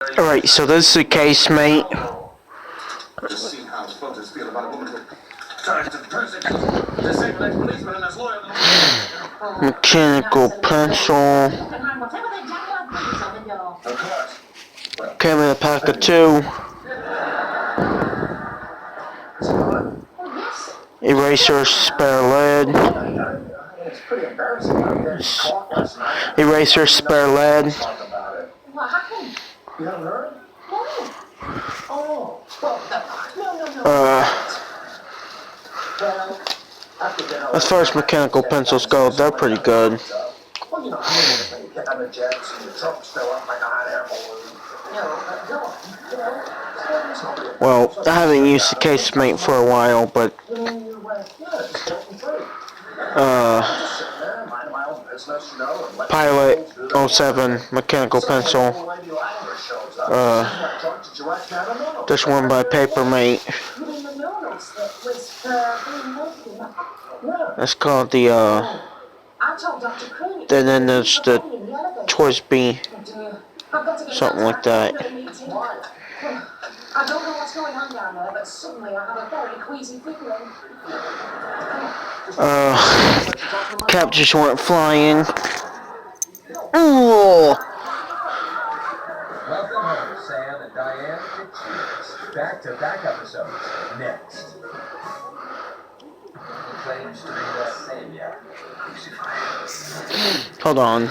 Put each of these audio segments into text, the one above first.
Alright, so this is the case, mate. Just see how voters feel about a woman who targeted persecute disabled policemen and as loyal to Mechanical pencil. of course. Came in a pack of 2. Eraser, spare lead. It's pretty embarrassing. I didn't cough last night. Eraser, spare lead. Talk about it. What happened? You haven't heard? No. Oh. Well, no. Well, after dinner, As far as mechanical pencils go, they're pretty good. well, you know, you get on the jets and your trucks fill up like a hot air balloon. Well, I haven't used the casemate for a while, but Pilot 07 mechanical pencil. This one by Papermate. That's called the then there's the Choice B, something like that. I don't know what's going on down there, but suddenly I have a very queasy feeling. Cap just went flying. Ooh. Welcome home, Sam and Diane. Cheers. Back-to-back episodes. Next. He claims to be the savior. Crucified. Hold on.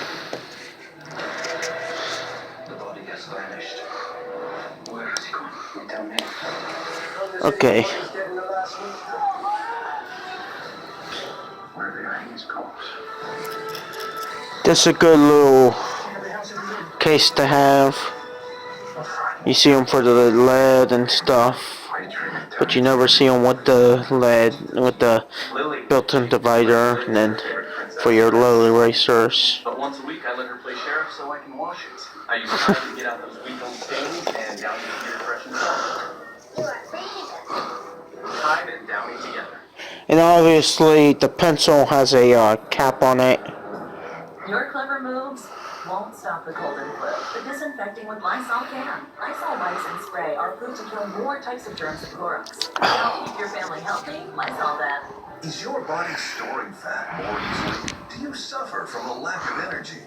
The body has vanished. Where has he gone? You tell me. Okay. Where are they hiding his corpse? This is a good little case to have. You see them for the lead and stuff, but you never see them with the lead, with the built-in divider, and then for your low erasers. But once a week I let her play sheriff so I can wash it. I use time to get out those weak-old stains and Downy Peter Fresh and Tide and Downy together. And obviously the pencil has a cap on it. Your clever moves won't stop the cold and flu, but disinfecting with Lysol can. Lysol wipes and spray are proved to kill more types of germs than Clorox. To help keep your family healthy, Lysol that. Is your body storing fat more easily? Do you suffer from a lack of energy?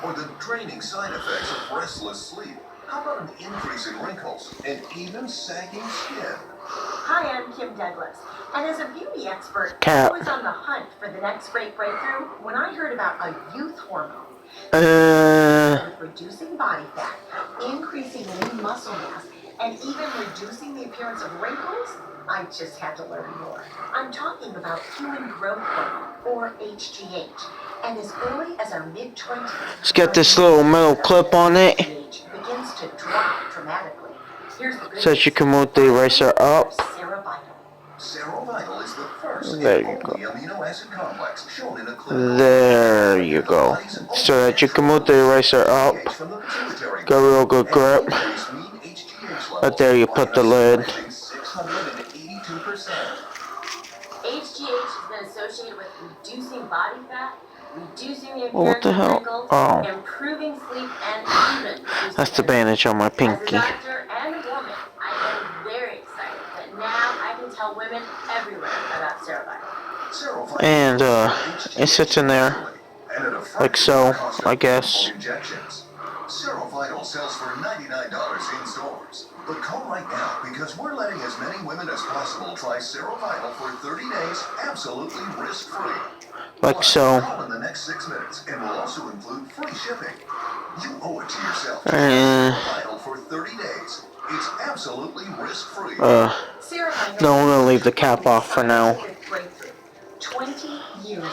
Or the draining side effects of restless sleep? How about an increase in wrinkles and even sagging skin? Hi, I'm Kim Douglas, and as a beauty expert, Cat. I was on the hunt for the next great breakthrough when I heard about a youth hormone. With reducing body fat, increasing lean muscle mass, and even reducing the appearance of wrinkles, I just had to learn more. I'm talking about human growth hormone, or HGH, and as early as our mid-20s, Let's get this little metal clip on it, HGH begins to drop dramatically. Here's the good so that you can move the eraser up. Serovital is the first There and you only go. amino acid complex shown in a clinical There you go. So that you can move the eraser up. Get a real good grip. Right there you put the lid. 682%. HGH has been associated with reducing body fat, reducing the Well, what appearance the of hell? wrinkles, Oh. improving sleep, and even reducing That's the energy. bandage on my As a pinky. doctor and a woman, I am very excited that now I can tell women everywhere about Serovital. And it sits in there like so, I guess. Injections. Serovital sells for $99 in stores. But call right now because we're letting as many women as possible try Serovital for 30 days absolutely risk-free. Like so. Call in the next 6 minutes and we'll also include free shipping. You owe it to yourself to try Serovital for 30 days. It's absolutely risk-free. No, I'm gonna leave the cap off for now. 20 years in the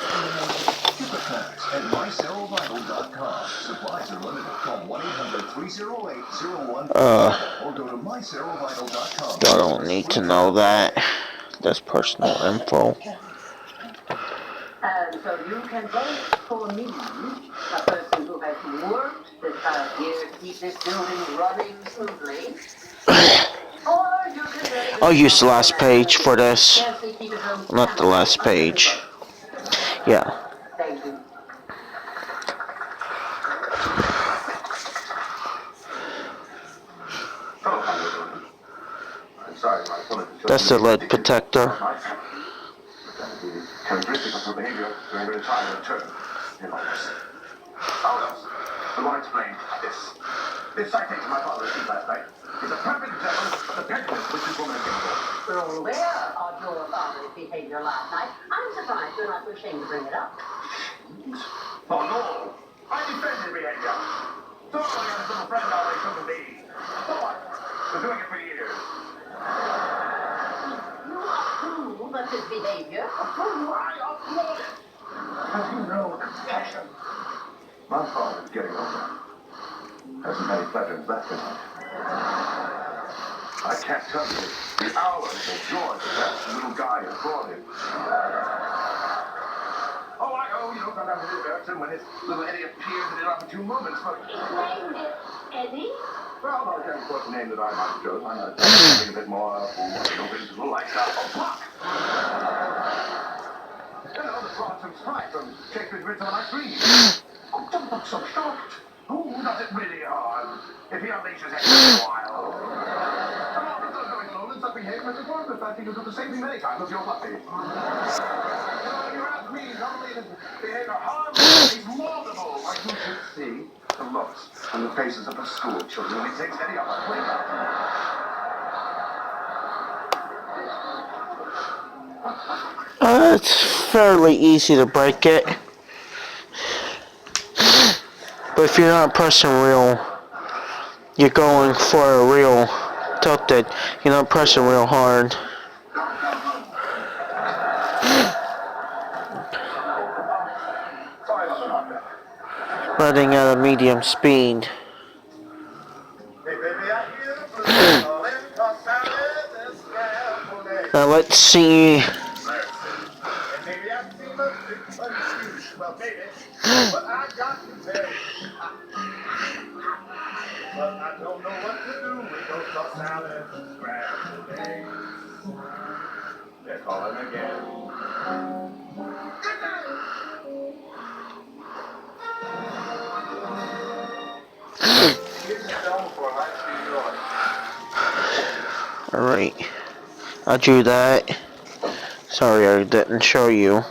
making. Superfast at myserovital.com. Supplies are limited. Call 1-800-308-01 or go to myserovital.com. I don't need to know that. That's personal info. And so you can vote for me, a person who has worked this past year to keep this building running smoothly. Or you can vote I'll use the last page for this. Not the last page. Yeah. Thank you. sorry, I wanted to show That's you the lead picture protector. of my family. That would be characteristic of her behavior during her entire term in office. However, we want to explain this. This citation my father received last night is a perfect example of the pettiness which this woman has given to us. We're aware of your father's behavior last night. I'm surprised you're not so ashamed to bring it up. Oh no! I defend his behavior. So I got a little friend out there couldn't be. So what? Been doing it for years. You approve of his behavior? I applaud it. Have you no compassion? My father's getting older. Hasn't many pleasures left in life. I can't tell you the hours of joy that little guy has brought him. Oh, I know, sometimes it hurts him when his little Eddie appears at inopportune moments, but... He named it Eddie? Well, no, I can't quote the name that I might have chosen. I had something a bit more, little like that. Oh, Puck! That brought some strife from Shakespeare's Midsummer Night's Dream. Oh, don't look so shocked. Who does it really harm if he unleashes it for a while? Come on, it's not going slow. It's not behaving as it was. In fact, you do the same thing many times with your puppy. You ask me, not only is behavior harmful, he's laudable. Like you should see the looks on the faces of the school children when he takes Eddie up on playground. It's fairly easy to break it. But if you're not pressing real, you're going for a real tilted. You're not pressing real hard. Running at a medium speed. Now let's see. But I got to tell you, but I don't know what to do with those tossed salads and scrambled eggs. They're calling again. Good night. Alright. I drew that. Sorry I didn't show you.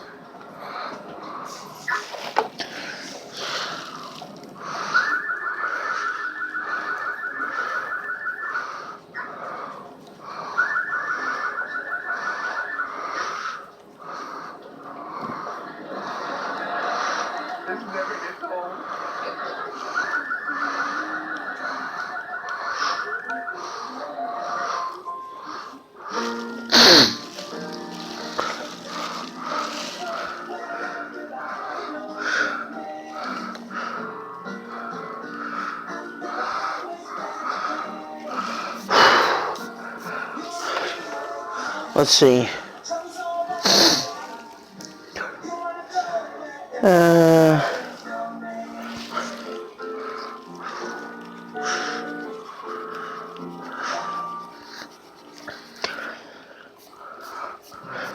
Let's see.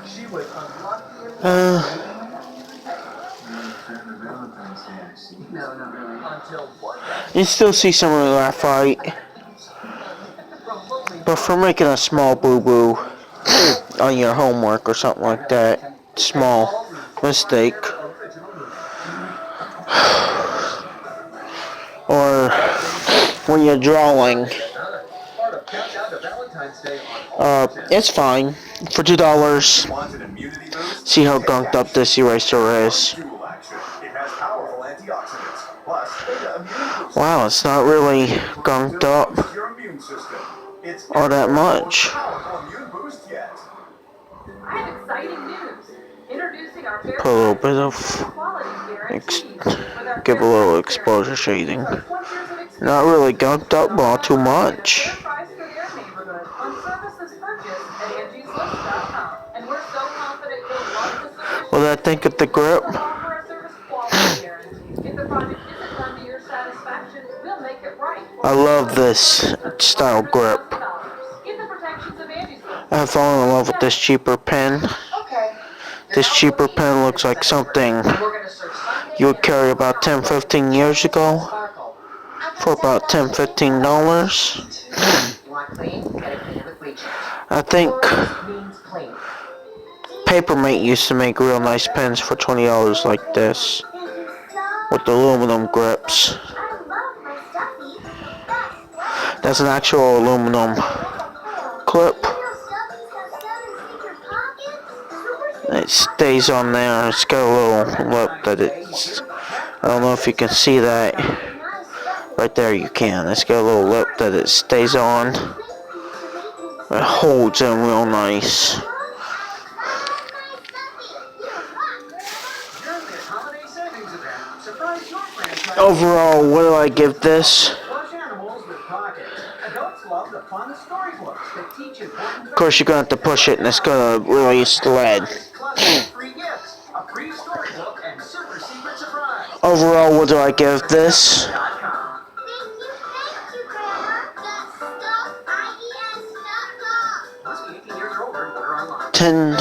She was unlucky. No, not really. Until one day, You still see some of that fight. But for making a small boo-boo on your homework or something like that, small mistake, or when you're drawing, part of Countdown to Valentine's Day on it's fine. For $2, Want an immunity boost? see how gunked up this eraser is. Dual action. It has powerful antioxidants. Plus, immune boost. Wow, it's not really gunked up Boosts your immune system. It's all that much. powerful immune boost yet. I have exciting news. Introducing our Put a little bit of, quality guarantee. give a little exposure shading. Not really gunked up, but too much. Price for their neighborhood on services purchased at angieslist.com. And we're so confident you'll love the service. What did I think of the grip? We'll offer a service quality guarantee. If the project isn't done to your satisfaction, we'll make it right. I love this style grip. Get the protections of Angie's List. I have fallen in love with this cheaper pen. Okay. This cheaper pen looks like something We're gonna search Sunday you would carry about 10-15 years ago Sparkle. for about $10-15. You want clean? Get it clean with bleach it. I think Porous means clean. Papermate used to make real nice pens for $20 like this, with aluminum grips. That's an actual aluminum clip. It stays on there. It's got a little lip that it's, I don't know if you can see that. Right there you can. It's got a little lip that it stays on. It holds in real nice. During this holiday savings event, surprise your franchise. Overall, what do I give this? Plush animals with pockets. Adults love the fun storybooks that teach important. Of course, you're going to have to push it and it's going to release the lead. Plus free gifts, a free storybook, and super secret surprise. Overall, what do I give this? Must be 18 years or older. Order online. 10.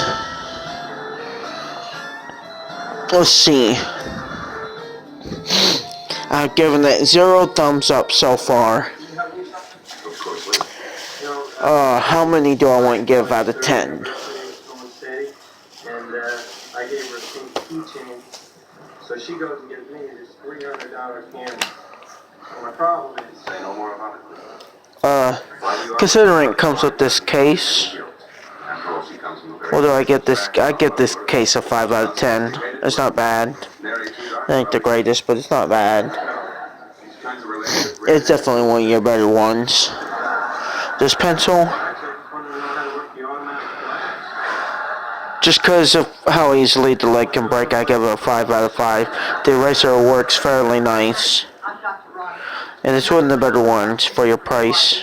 Let's see. I've given it 0 thumbs up so far. How many do I want to give out of 10? And I gave her a pink keychain. So she goes and gives me this $300 camera. Well, my problem is, say no more about it. Considering it comes with this case, what do I get this? I give this case a 5 out of 10. It's not bad. It ain't the greatest, but it's not bad. It's definitely one of your better ones. This pencil, just because of how easily the lead can break, I give it a 5 out of 5. The eraser works fairly nice. And it's one of the better ones for your price.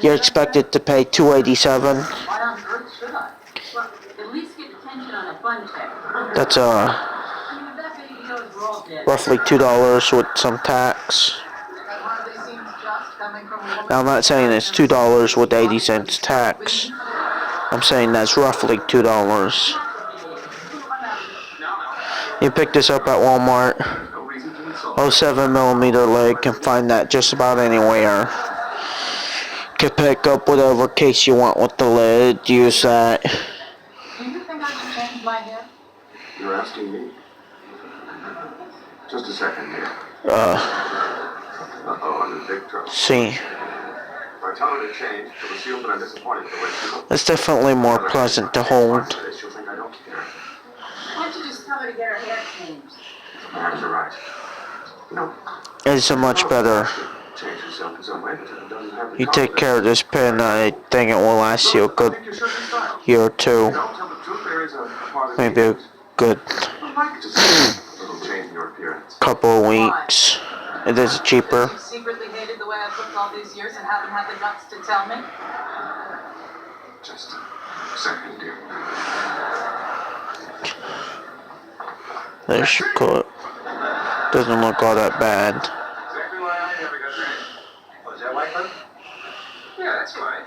You're expected to pay $287. Why on earth should I? Well, at least get attention on a fun check. That's I mean, if that baby knows we're all dead. roughly $2 with some tax. That hardly seems just coming from a woman. Now I'm not saying it's $2 with 80 cents tax. I'm saying that's roughly $2. You pick this up at Walmart. 07mm lead, can find that just about anywhere. Can pick up whatever case you want with the lid, use that. Do you think I should change my hair? You're asking me? Just a second here. I'm in big trouble. See, If I tell her to change, she'll assume that I'm disappointed with the way she looks. it's definitely more pleasant to hold. She'll think I don't care. Why don't you just tell her to get her hair changed? Perhaps you're right. No. It's a much better. Change herself in some way, but it doesn't have the You take care of this pen, I think it will last you a good year or two. Maybe a good couple of weeks. It is cheaper. You secretly hated the way I looked all these years and haven't had the guts to tell me? Just a second, dear. There's your clip. Doesn't look all that bad. Exactly why I never got married. Was that white, huh? Yeah, that's fine.